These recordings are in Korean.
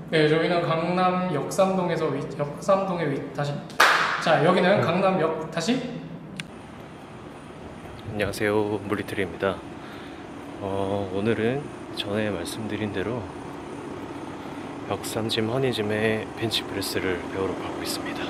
네, 저희는 강남 역삼동에서 역삼동에 다시. 자, 여기는 강남역 다시. 안녕하세요, 물리트리입니다. 오늘은 전에 말씀드린 대로 역삼짐 허니짐의 벤치프레스를 배우러 가고 있습니다.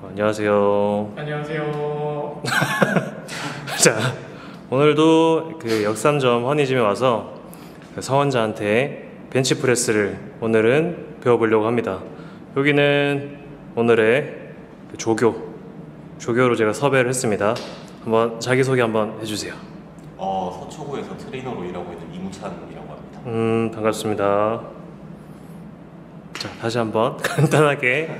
안녕하세요. 안녕하세요. 자, 오늘도 그 역삼점 허니짐에 와서 그 성원자한테 벤치프레스를 오늘은 배워보려고 합니다. 여기는 오늘의 그 조교로 제가 섭외를 했습니다. 한번 자기소개 한번 해주세요. 서초구에서 트레이너로 일하고 있는 이무찬이라고 합니다. 반갑습니다. 자, 다시 한번 간단하게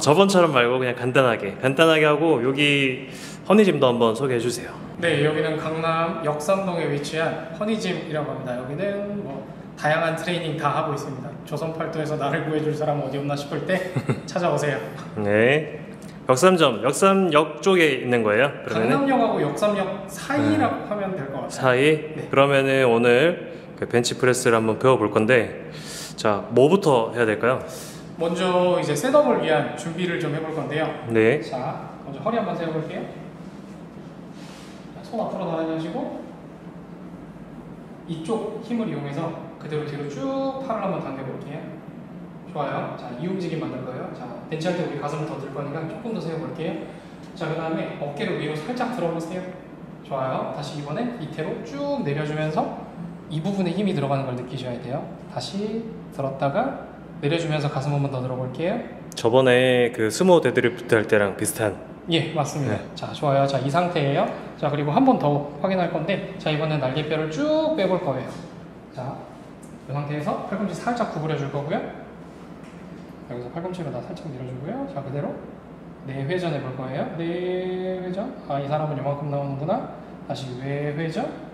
저번처럼 말고 그냥 간단하게 하고 여기 허니짐도 한번 소개해 주세요. 네, 여기는 강남 역삼동에 위치한 허니짐이라고 합니다. 여기는 뭐 다양한 트레이닝 다 하고 있습니다. 조선팔도에서 나를 구해줄 사람 어디 없나 싶을 때 찾아오세요. 네, 역삼역 쪽에 있는 거예요? 그러면은? 강남역하고 역삼역 사이라고 하면 될 것 같아요. 사이? 네. 그러면은 오늘 그 벤치프레스를 한번 배워볼 건데, 자, 뭐부터 해야 될까요? 먼저 이제 셋업을 위한 준비를 좀 해볼 건데요. 네. 자, 먼저 허리 한번 세워볼게요. 자, 손 앞으로 나가시고 이쪽 힘을 이용해서 그대로 뒤로 쭉 팔을 한번 당겨볼게요. 좋아요. 자, 이 움직임 만들 거예요. 자, 벤치할 때 우리 가슴을 더 들 거니까 조금 더 세워볼게요. 자, 그 다음에 어깨를 위로 살짝 들어보세요. 좋아요. 다시 이번엔 밑으로 쭉 내려주면서 이 부분에 힘이 들어가는 걸 느끼셔야 돼요. 다시 들었다가 내려주면서 가슴 한번 더 들어볼게요. 저번에 그 스모 데드리프트 할 때랑 비슷한. 예, 맞습니다. 네. 자, 좋아요. 자, 이 상태예요. 자, 그리고 한 번 더 확인할 건데, 자, 이번엔 날개뼈를 쭉 빼볼 거예요. 자, 이 상태에서 팔꿈치 살짝 구부려 줄 거고요. 여기서 팔꿈치를 다 살짝 밀어주고요. 자, 그대로 4회전 해볼 거예요. 4회전. 이 사람은 이만큼 나오는구나. 다시 외회전.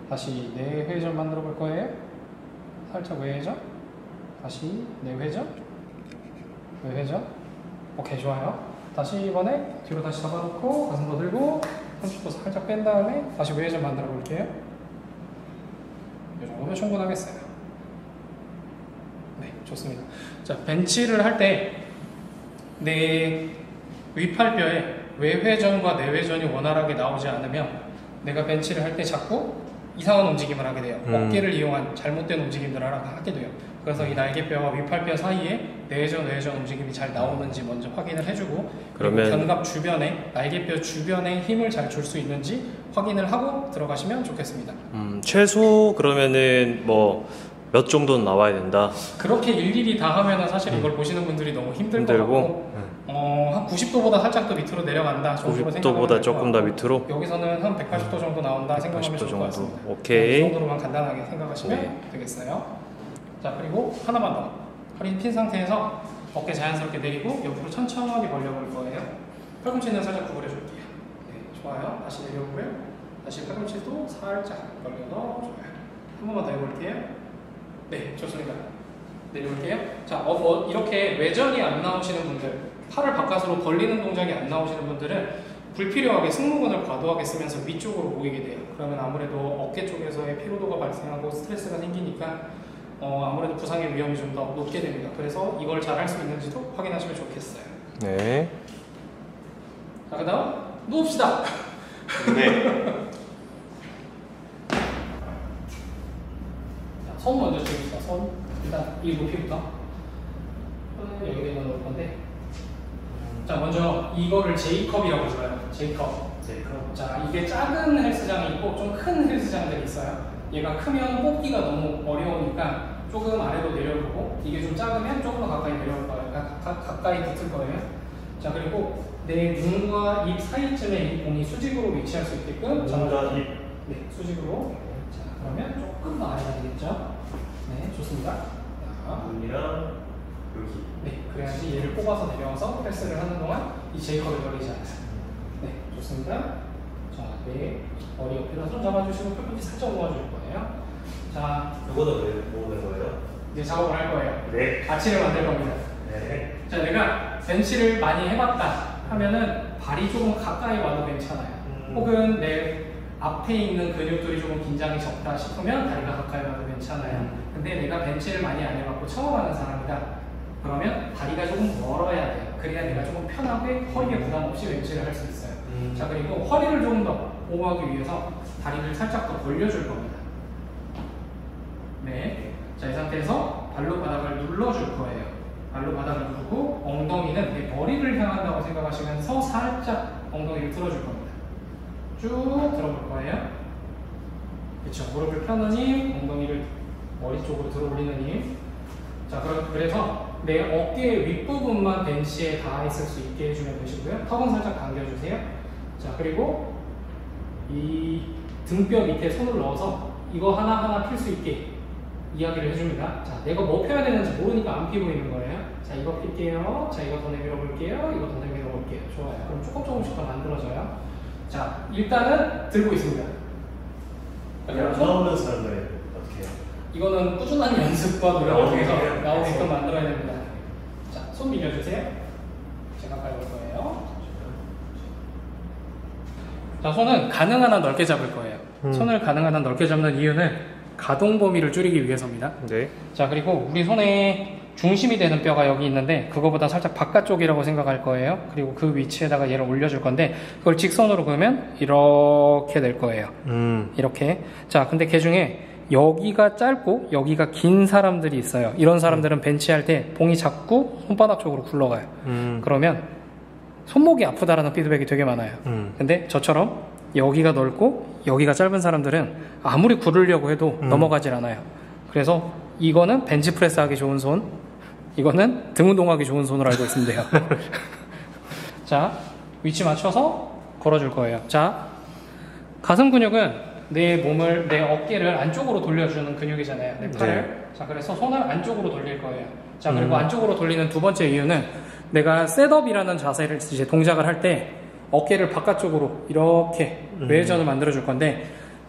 다시 4회전 만들어 볼 거예요. 살짝 외회전. 다시 4회전. 외회전. 오케이, 좋아요. 다시 이번에 뒤로 다시 잡아놓고 가슴 더 들고 30도 살짝 뺀 다음에 다시 외회전 만들어 볼게요. 이 정도면 충분하겠어요. 네, 좋습니다. 자, 벤치를 할 때 내 위팔뼈에 외회전과 내회전이 원활하게 나오지 않으면 내가 벤치를 할 때 자꾸 이상한 움직임을 하게 돼요. 어깨를 이용한 잘못된 움직임들을 하게 돼요. 그래서 이 날개뼈와 위팔뼈 사이에 내회전, 외회전 움직임이 잘 나오는지 먼저 확인을 해주고, 그리고 견갑 주변에, 날개뼈 주변에 힘을 잘 줄 수 있는지 확인을 하고 들어가시면 좋겠습니다. 최소 그러면은 뭐 몇 정도는 나와야 된다? 그렇게 일일이 다 하면은 사실 이걸 보시는 분들이 너무 힘들 것 같고, 한 90도보다 살짝 더 밑으로 내려간다 정도로 90도보다 조금 더 밑으로? 여기서는 한 180도 정도 나온다 생각하면 좋을 것 같습니다. 오케이. 이 정도로만 간단하게 생각하시면 되겠어요. 자, 그리고 하나만 더. 허리 핀 상태에서 어깨 자연스럽게 내리고 옆으로 천천히 벌려볼 거예요. 팔꿈치는 살짝 구부려 줄게요. 네, 좋아요. 다시 내려오고요. 다시 팔꿈치도 살짝 벌려서 좋아요. 한 번만 더 해볼게요. 네, 좋습니다. 내려올게요. 자, 이렇게 외전이 안 나오시는 분들, 팔을 바깥으로 벌리는 동작이 안 나오시는 분들은 불필요하게 승모근을 과도하게 쓰면서 위쪽으로 모이게 돼요. 그러면 아무래도 어깨 쪽에서의 피로도가 발생하고 스트레스가 생기니까 아무래도 부상의 위험이 좀 더 높게 됩니다. 그래서 이걸 잘 할 수 있는지도 확인하시면 좋겠어요. 네. 자, 그 다음 누웁시다. 네. 손 먼저 줍시다. 손. 일단 이 높이부터. 여기다 놓을 건데. 자, 먼저 이거를 J컵이라고 불러요. J컵. 자, 이게 작은 헬스장이 있고 좀 큰 헬스장들이 있어요. 얘가 크면 뽑기가 너무 어려우니까 조금 아래로 내려보고, 이게 좀 작으면 조금 더 가까이 내려올 거예요. 가까이 붙을 거예요. 자, 그리고 내 눈과 입 사이쯤에 이 공이 수직으로 위치할 수 있게끔. 눈과 입. 네, 수직으로. 자, 그러면 조금 더 아래가 되겠죠? 네, 좋습니다. 자, 눈이랑 여기. 네, 그래야지 얘를 뽑아서 내려와서 프레스를 하는 동안 이 J컵을 걸리지 않아요. 네, 좋습니다. 자, 내 머리 옆에다 손 잡아주시고 팔꿈치 살짝 모아줄 거예요. 자, 그거는 왜 모으는 거예요? 이제 작업을 할 거예요. 네. 아치를 만들 겁니다. 네. 자, 내가 벤치를 많이 해봤다 하면은 발이 조금 가까이 와도 괜찮아요. 혹은 내 앞에 있는 근육들이 조금 긴장이 적다 싶으면 다리가 가까이 와도 괜찮아요. 근데 내가 벤치를 많이 안 해봤고 처음 하는 사람이다. 그러면 다리가 조금 멀어야 돼요. 그래야 내가 조금 편하게 허리에 부담 없이 벤치를 할 수 있어요. 자, 그리고 허리를 조금 더 보호하기 위해서 다리를 살짝 더 벌려줄 겁니다. 네. 자, 이 상태에서 발로 바닥을 눌러줄 거예요. 발로 바닥을 누르고 엉덩이는 내 머리를 향한다고 생각하시면서 살짝 엉덩이를 들어줄 겁니다. 쭉 들어볼 거예요. 그렇죠. 무릎을 펴는 힘, 엉덩이를 머리 쪽으로 들어 올리는 힘. 자, 그래서 내 어깨 윗부분만 벤치에 닿아 있을 수 있게 해주면 되시고요. 턱은 살짝 당겨주세요. 자, 그리고 이 등뼈 밑에 손을 넣어서 이거 하나하나 필 수 있게 이야기를 해줍니다. 자, 내가 뭐 펴야 되는지 모르니까 안 피고 있는 거예요. 자, 이거 필게요. 자, 이거 더 내밀어 볼게요. 이거 더 내밀어 볼게요. 좋아요. 그럼 조금씩 더 만들어져요. 자, 일단은 들고 있습니다. 안 나오는 사람들 어떻게 해요? 이거는 꾸준한 연습과 노력을 통해서 나오게끔 만들어야 됩니다. 자, 손 밀려주세요. 제가 가볼 거예요. 자, 손은 가능한 한 넓게 잡을 거예요. 손을 가능한 한 넓게 잡는 이유는 가동 범위를 줄이기 위해서입니다. 네. 자, 그리고 우리 손에 중심이 되는 뼈가 여기 있는데 그거보다 살짝 바깥쪽이라고 생각할 거예요. 그리고 그 위치에다가 얘를 올려줄 건데 그걸 직선으로 그으면 이렇게 될 거예요. 이렇게. 자, 근데 그 중에 여기가 짧고 여기가 긴 사람들이 있어요. 이런 사람들은 벤치할 때 봉이 자꾸 손바닥 쪽으로 굴러가요. 그러면 손목이 아프다라는 피드백이 되게 많아요. 근데 저처럼 여기가 넓고 여기가 짧은 사람들은 아무리 구르려고 해도 넘어가질 않아요. 그래서 이거는 벤치프레스 하기 좋은 손, 이거는 등 운동하기 좋은 손으로 알고 있습니다. 자, 위치 맞춰서 걸어줄 거예요. 자, 가슴 근육은 내 몸을, 내 어깨를 안쪽으로 돌려주는 근육이잖아요. 내 팔을. 네. 자, 그래서 손을 안쪽으로 돌릴 거예요. 자, 그리고 안쪽으로 돌리는 두 번째 이유는 내가 셋업이라는 자세를 이제 동작을 할 때 어깨를 바깥쪽으로 이렇게 외회전을 만들어 줄 건데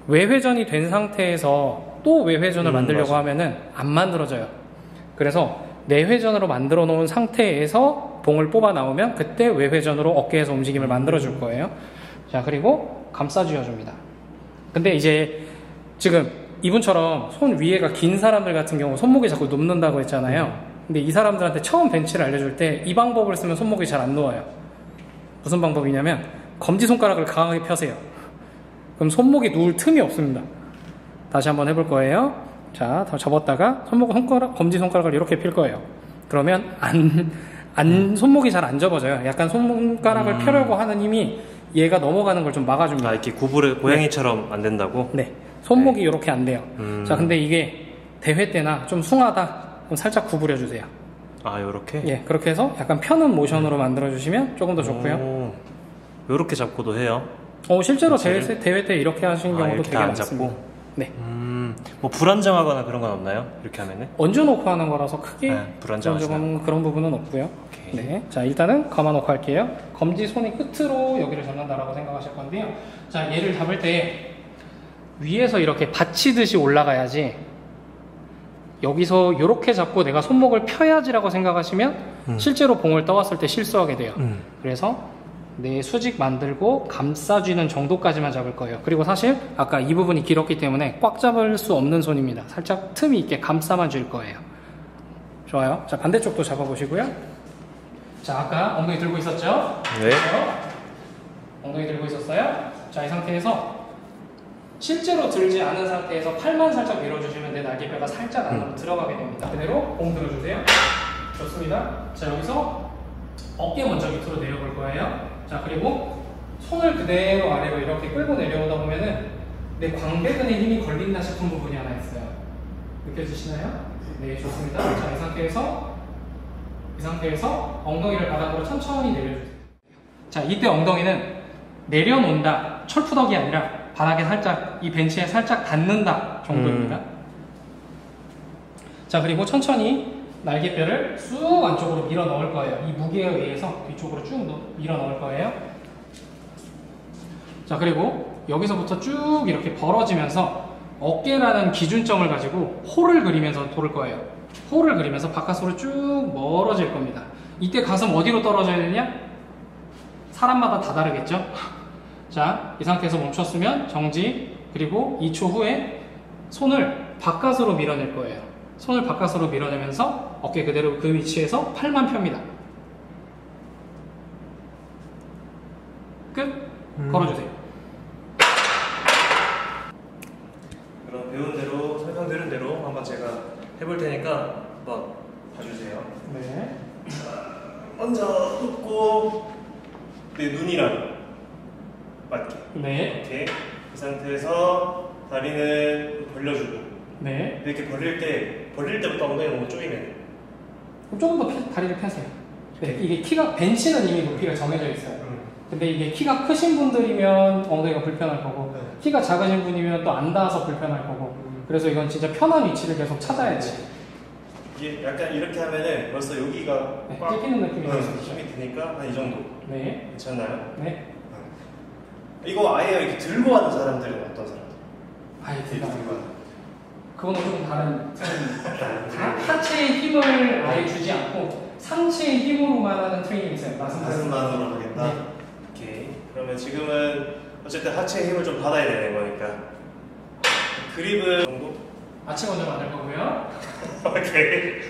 외회전이 된 상태에서 또 외회전을 만들려고 하면은 안 만들어져요. 그래서 내회전으로 만들어 놓은 상태에서 봉을 뽑아 나오면 그때 외회전으로 어깨에서 움직임을 만들어 줄 거예요. 자, 그리고 감싸 쥐어 줍니다. 근데 이제 지금 이분처럼 손 위에가 긴 사람들 같은 경우 손목이 자꾸 눕는다고 했잖아요. 근데 이 사람들한테 처음 벤치를 알려줄 때 이 방법을 쓰면 손목이 잘 안 누워요. 무슨 방법이냐면 검지손가락을 강하게 펴세요. 그럼 손목이 누울 틈이 없습니다. 다시 한번 해볼 거예요. 자, 더 접었다가 검지손가락을 이렇게 필 거예요. 그러면 손목이 잘 안 접어져요. 약간 손가락을 펴려고 하는 힘이 얘가 넘어가는 걸 좀 막아줍니다. 아, 이렇게 구부를 고양이처럼 안 된다고? 네. 손목이 이렇게 안 돼요. 자, 근데 이게 대회 때나 좀 숭하다. 그럼 살짝 구부려 주세요. 아, 요렇게? 예, 그렇게 해서 약간 펴는 모션으로 만들어 주시면 조금 더 좋고요. 요렇게 잡고도 해요? 실제로 대회 때 이렇게 하시는 경우도 이렇게 되게 안 많습니다. 잡고? 네. 뭐 불안정하거나 그런 건 없나요? 이렇게 하면은? 얹어놓고 하는 거라서 크게 불안정하지 그런 부분은 없고요. 오케이. 네, 자, 일단은 감아놓고 할게요. 검지 손이 끝으로 여기를 잡는다라고 생각하실 건데요. 자, 얘를 잡을 때 위에서 이렇게 받치듯이 올라가야지 여기서 이렇게 잡고 내가 손목을 펴야지라고 생각하시면 실제로 봉을 떠왔을 때 실수하게 돼요. 그래서 내 수직 만들고 감싸쥐는 정도까지만 잡을 거예요. 그리고 사실 아까 이 부분이 길었기 때문에 꽉 잡을 수 없는 손입니다. 살짝 틈이 있게 감싸만 줄 거예요. 좋아요. 자, 반대쪽도 잡아보시고요. 자, 아까 엉덩이 들고 있었죠? 네. 그렇죠? 엉덩이 들고 있었어요. 자, 이 상태에서 실제로 들지 않은 상태에서 팔만 살짝 밀어주시면 내 날개뼈가 살짝 안으로 들어가게 됩니다. 그대로 봉 들어주세요. 좋습니다. 자, 여기서 어깨 먼저 밑으로 내려볼 거예요. 자, 그리고 손을 그대로 아래로 이렇게 끌고 내려오다 보면은 내 광배근에 힘이 걸린다 싶은 부분이 하나 있어요. 느껴지시나요? 네, 좋습니다. 자, 이 상태에서 엉덩이를 바닥으로 천천히 내려주세요. 자, 이때 엉덩이는 내려놓는다, 철푸덕이 아니라 바닥에 살짝, 이 벤치에 살짝 닿는다 정도입니다. 자, 그리고 천천히 날개뼈를 쑥 안쪽으로 밀어 넣을 거예요. 이 무게에 의해서 뒤쪽으로 쭉 밀어 넣을 거예요. 자, 자, 그리고 여기서부터 쭉 이렇게 벌어지면서 어깨라는 기준점을 가지고 홀을 그리면서 돌을 거예요. 홀을 그리면서 바깥으로 쭉 멀어질 겁니다. 이때 가슴 어디로 떨어져야 되냐? 사람마다 다 다르겠죠? 자, 이 상태에서 멈췄으면 정지, 그리고 2초 후에 손을 바깥으로 밀어낼 거예요. 손을 바깥으로 밀어내면서 어깨 그대로 그 위치에서 팔만 펴니다. 끝. 걸어주세요. 그럼 배운 대로 설명드린 대로 한번 제가 해볼 테니까 한번 봐주세요. 네. 먼저 눕고 내 눈이랑 맞게. 네. 이렇게 이 상태에서 다리는 벌려주고. 네. 이렇게 벌릴 때부터 엉덩이가 너무 쪼이네. 그럼 조금 더 다리를 펴세요. 네. 이게 키가 벤치는 이미 높이가 정해져 있어요. 근데 이게 키가 크신 분들이면 엉덩이가 불편할 거고 키가 작으신 분이면 또 안 닿아서 불편할 거고 그래서 이건 진짜 편한 위치를 계속 찾아야지. 이게 약간 이렇게 하면은 벌써 여기가 네, 꽉 찝히는 느낌이 있어요. 힘이 드니까 한 이 정도. 네. 괜찮나요? 네. 이거 아예 이렇게 들고 하는 사람들은 어떤 사람들? 아예 이렇게 들고 들고 하는. 그거는 좀 다른 트레이닝. 하체의 힘을 아예 주지 않고 상체의 힘으로만 하는 트레이닝이 있어요. 가슴만으로 하겠다. 네. 오케이. 그러면 지금은 어쨌든 하체의 힘을 좀 받아야 되는 거니까 그립은 정도? 아치 먼저 만들 거고요. 오케이.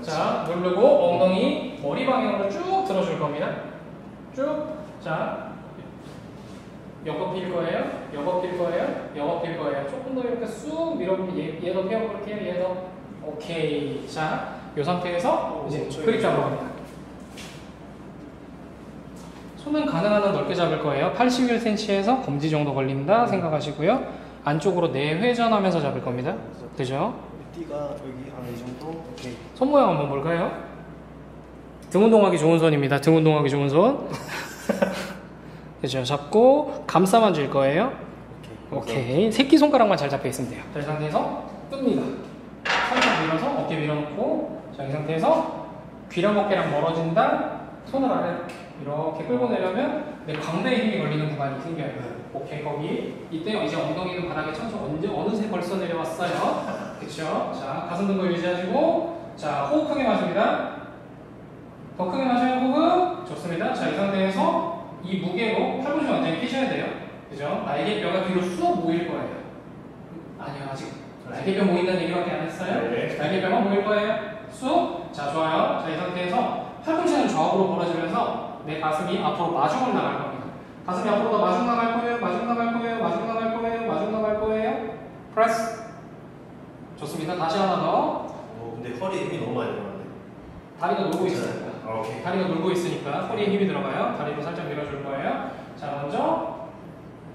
자, 누르고 엉덩이 머리 방향으로 쭉 들어줄 겁니다. 쭉. 자, 여거 필 거예요. 여거 필 거예요. 여거 필 거예요. 조금 더 이렇게 쑥 밀어보면 얘도 펴볼게요. 얘도. 오케이. 자, 이 상태에서 이제 그립 잡으러 갑니다. 손은 가능한 한 넓게 잡을 거예요. 81cm에서 검지 정도 걸린다 생각하시고요. 안쪽으로 내회전하면서 잡을 겁니다. 그죠? 띠가 여기 한 이 정도? 오케이. 손 모양 한번 볼까요? 등 운동하기 좋은 손입니다. 등 운동하기 좋은 손. 그죠? 잡고 감싸만 줄 거예요. 오케이. 새끼손가락만 잘 잡혀 있으면 돼요. 자, 이 상태에서 뜹니다. 살짝 밀어서 어깨 밀어놓고 자, 이 상태에서 귀랑 어깨랑 멀어진다. 손을 아래 이렇게 끌고 내려면 내 광배에 힘이 걸리는 구간이 생겨요. 오케이, 거기. 이때 이제 엉덩이는 바닥에 쳐서 어느새 벌써 내려왔어요. 그쵸? 자, 가슴 등을 유지하시고 자, 호흡 크게 마십니다. 더 크게 마셔요, 호흡. 좋습니다. 자, 이 상태에서 이 무게로 팔꿈치 완전히 피셔야 돼요. 그죠? 날개뼈가 뒤로 쑥 모일 거예요. 아니요, 아직 날개뼈 모인다는 얘기밖에 안 했어요. 네. 날개뼈만 모일 거예요. 쑥. 자, 좋아요. 자, 이 상태에서 팔꿈치는 좌우로 벌어지면서 내 가슴이 앞으로 마중을 나갈 겁니다. 가슴이 앞으로 더 마중 나갈 거예요. 마중 나갈 거예요. 마중 나갈 거예요. 마중 나갈 거예요. 프레스. 좋습니다. 다시 하나 더. 근데 허리에 힘이 너무 많이 들어가네. 다리가 놀고 있으니까. 오케이. 다리가 놀고 있으니까 허리에 힘이 들어가요. 다리로 살짝 밀어줄 거예요. 자, 먼저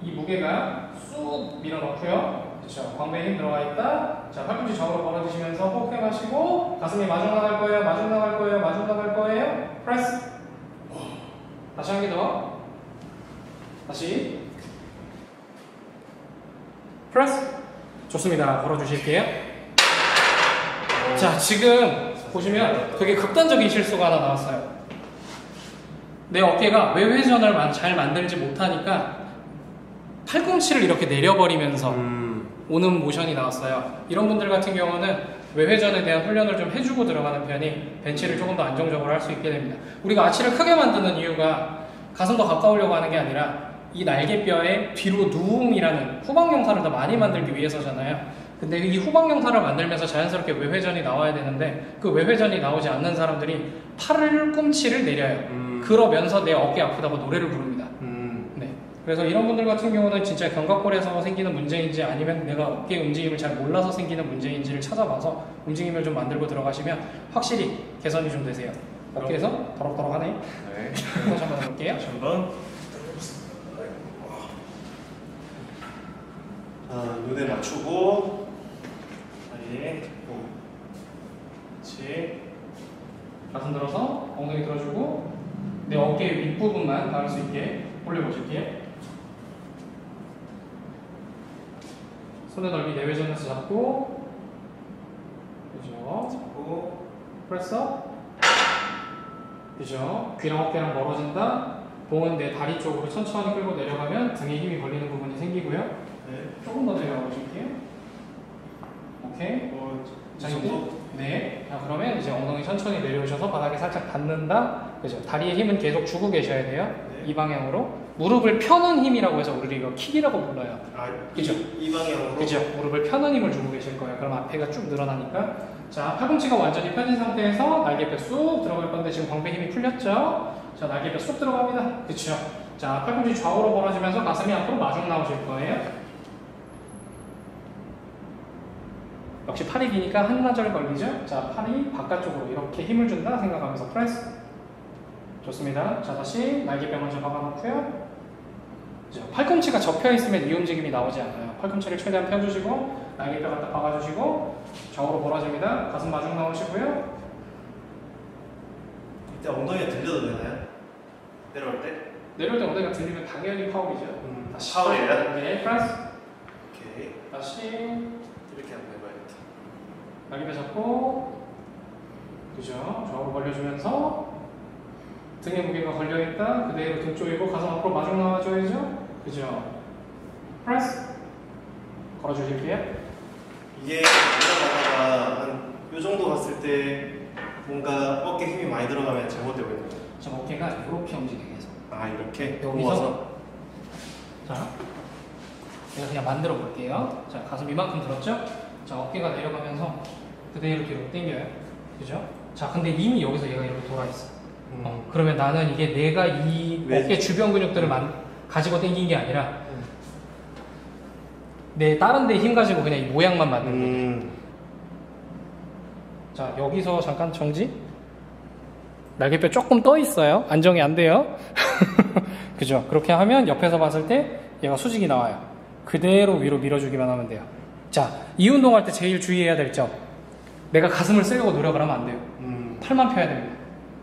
이 무게가 쑥 밀어넣고요. 그렇죠. 광배에 힘 들어가 있다. 자, 팔꿈치 좌우로 벌어지시면서 호흡해 마시고 가슴이 마중 나갈 거예요. 마중 나갈 거예요. 마중 나갈 거예요. 프레스. 다시 한 개 더. 다시. 프레스. 좋습니다. 걸어주실게요. 자, 지금 보시면 되게 극단적인 실수가 하나 나왔어요. 내 어깨가 외회전을 잘 만들지 못하니까 팔꿈치를 이렇게 내려버리면서 오는 모션이 나왔어요. 이런 분들 같은 경우는 외회전에 대한 훈련을 좀 해주고 들어가는 편이 벤치를 조금 더 안정적으로 할 수 있게 됩니다. 우리가 아치를 크게 만드는 이유가 가슴 더 가까우려고 하는 게 아니라 이 날개뼈의 뒤로 누움이라는 후방경사를 더 많이 만들기 위해서잖아요. 근데 이 후방경사를 만들면서 자연스럽게 외회전이 나와야 되는데 그 외회전이 나오지 않는 사람들이 팔꿈치를 내려요. 그러면서 내 어깨 아프다고 노래를 부릅니다. 네. 그래서 이런 분들 같은 경우는 진짜 견갑골에서 생기는 문제인지 아니면 내가 어깨 움직임을 잘 몰라서 생기는 문제인지를 찾아봐서 움직임을 좀 만들고 들어가시면 확실히 개선이 좀 되세요. 어깨에서 더럭더럭하네. 네. 다시 한번 해볼게요. 다시 한번. 눈에 맞추고 다리에 그렇지. 가슴 들어서 엉덩이 들어주고 내 어깨 윗부분만 닿을 수 있게 올려보실게요. 손의 넓이 내외전에서 잡고 그죠? 잡고 프레스업 그죠? 귀랑 어깨랑 멀어진다. 봉은 내 다리 쪽으로 천천히 끌고 내려가면 등에 힘이 걸리는 부분이 생기고요. 네. 조금 더 내려가 보실게요. 오케이. 자, 이 정도? 네. 자, 그러면 이제 엉덩이 천천히 내려오셔서 바닥에 살짝 닿는다. 그죠? 다리에 힘은 계속 주고 계셔야 돼요. 네. 이 방향으로. 무릎을 펴는 힘이라고 해서 우리 이거 킥이라고 불러요. 아, 그죠? 이 방향으로. 그죠? 무릎을 펴는 힘을 주고 계실 거예요. 그럼 앞에가 쭉 늘어나니까. 자, 팔꿈치가 완전히 펴진 상태에서 날개뼈 쑥 들어갈 건데 지금 광배 힘이 풀렸죠? 자, 날개뼈 쑥 들어갑니다. 그쵸? 자, 팔꿈치 좌우로 벌어지면서 가슴이 앞으로 마중 나오실 거예요. 역시 팔이 기니까 한나절 걸리죠? 자, 팔이 바깥쪽으로 이렇게 힘을 준다 생각하면서 프레스. 좋습니다. 자, 다시 날개뼈 먼저 박아놓고요. 그죠? 팔꿈치가 접혀 있으면 이 움직임이 나오지 않아요. 팔꿈치를 최대한 펴주시고 날개뼈 갖다 박아주시고 좌우로 벌어집니다. 가슴 마중 나오시고요. 이때 엉덩이가 들려도 되나요? 내려올 때? 내려올 때 엉덩이가 들리면 당연히 파울이죠. 다시 파울이에요? 네, 프레스. 오케이. 다시 이렇게 한번 해봐야겠다. 날개뼈 잡고 그죠? 좌우로 벌려주면서 등에 무게가 걸려있다. 그대로 등 조이고 가슴 앞으로 마중 나와줘야죠. 그죠? 프레스. 걸어주실게요. 이게 올라가다가 한 요 정도 갔을 때 뭔가 어깨 힘이 많이 들어가면 잘못되고 있는 거예요. 자, 어깨가 이렇게 움직이게 해서. 아, 이렇게? 여기서 모아서? 자, 내가 그냥 만들어 볼게요. 자, 가슴 이만큼 들었죠? 자, 어깨가 내려가면서 그대로 뒤로 당겨요. 그죠? 자, 근데 이미 여기서 얘가 이렇게 돌아 있어. 그러면 나는 이게 내가 이 왜? 어깨 주변 근육들을 가지고 당긴 게 아니라 내 다른 데 힘 가지고 그냥 이 모양만 만든 거예요. 자, 여기서 잠깐 정지. 날개뼈 조금 떠 있어요. 안정이 안 돼요. 그죠? 그렇게 하면 옆에서 봤을 때 얘가 수직이 나와요. 그대로 위로 밀어주기만 하면 돼요. 자, 이 운동할 때 제일 주의해야 될 점. 내가 가슴을 쓰려고 노력을 하면 안 돼요. 팔만 펴야 됩니다.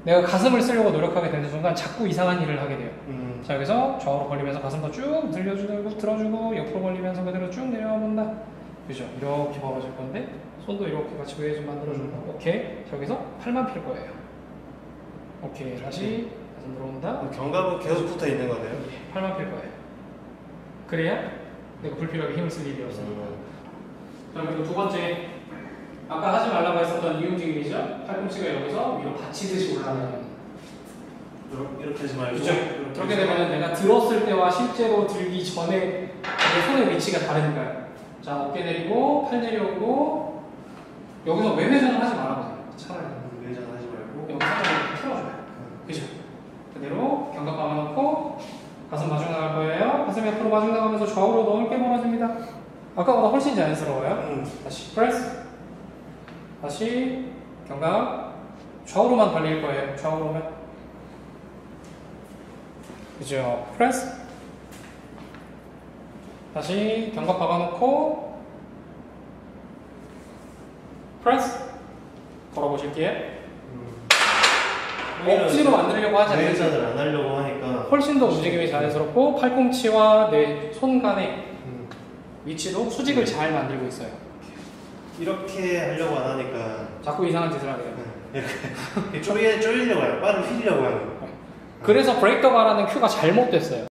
내가 가슴을 쓰려고 노력하게 되는 순간 자꾸 이상한 일을 하게 돼요. 자, 여기서 좌우로 벌리면서 가슴도 쭉 들려주고 들어주고 옆으로 벌리면서 그대로 쭉 내려와 본다. 그죠? 이렇게 벌어질 건데 손도 이렇게 같이 위에 좀 만들어준다. 오케이. 자, 여기서 팔만 필 거예요. 오케이. 다시 가슴 들어온다. 견갑은 계속 붙어 있는 거네요. 팔만 필 거예요. 그래야 내가 불필요하게 힘을 쓸 일이 없으니까. 자, 그리고 두 번째. 아까 하지 말라고 했었던 이 움직임이죠? 팔꿈치가 여기서 위로 받치듯이 올라가는. 이렇게 하지 말고. 그죠? 그렇게 되면 내가 들었을 때와 실제로 들기 전에 내 손의 위치가 다르니까요. 자, 어깨 내리고, 팔 내려오고, 여기서 외회전을 하지 말아보세요. 차라리. 외전하지 말고. 여기 살짝 이렇게 틀어줘요. 그죠? 그대로 견갑 감아놓고, 가슴 마중 나갈 거예요. 가슴이 앞으로 마중 나가면서 좌우로 넓게 벌어집니다. 아까보다 훨씬 자연스러워요. 다시 프레스. 다시 견갑. 좌우로만 벌릴 거예요. 좌우로만. 그죠? 프레스. 다시 견갑 박아놓고 프레스. 걸어보실게요. 억지로 만들려고 하지 않는 외전을 안 하려고 하니까 훨씬 더 움직임이 자연스럽고 팔꿈치와 내 손 간의 위치도 수직을 잘 만들고 있어요. 이렇게 하려고 안 하니까 자꾸 이상한 짓을 하게 돼요. 이렇게 쪼이려고 해요. 빠른 휘려고 하는 거. 그래서 브레이크 더 바라는 큐가 잘못됐어요.